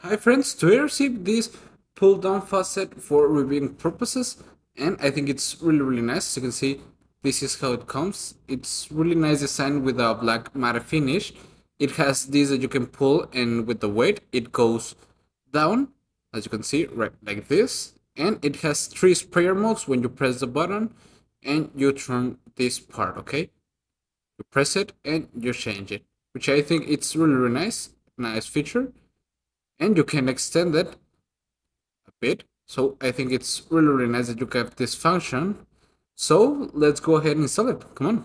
Hi friends, today I received this pull down faucet for reviewing purposes, and I think it's really nice. As you can see, this is how it comes. It's really nice design with a black matte finish. It has this that you can pull, and with the weight it goes down, as you can see, right like this. And it has three sprayer modes. When you press the button and you turn this part, okay, you press it and you change it, which I think it's really nice feature. And you can extend it a bit. So I think it's really nice that you have this function. So let's go ahead and install it. Come on.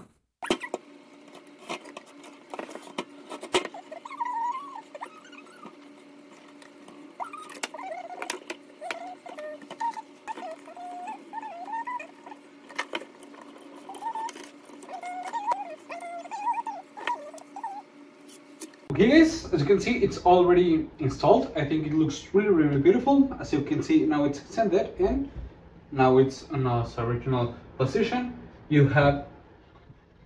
Okay guys, as you can see, it's already installed. I think it looks really beautiful. As you can see, now it's extended and now it's in its original position. You have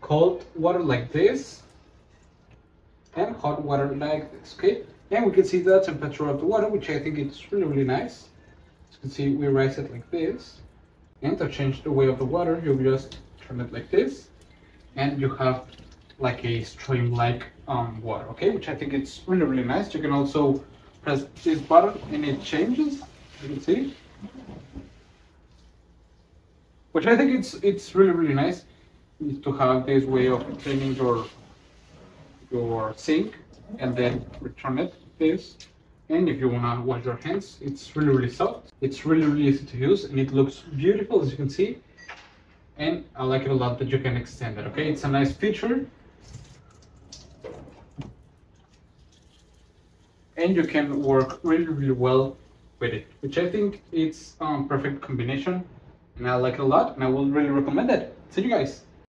cold water like this and hot water like this, okay? And we can see the temperature of the water, which I think is really nice. As you can see, we raise it like this. And to change the way of the water, you just turn it like this. And you have like a stream-like water, okay? Which I think it's really nice. You can also press this button and it changes, you can see. Which I think it's really nice to have this way of cleaning your sink and then return it this. And if you wanna wash your hands, it's really soft. It's really easy to use and it looks beautiful, as you can see. And I like it a lot that you can extend it, okay? It's a nice feature. And you can work really well with it, which I think it's perfect combination, and I like it a lot, and I will really recommend it. See you guys.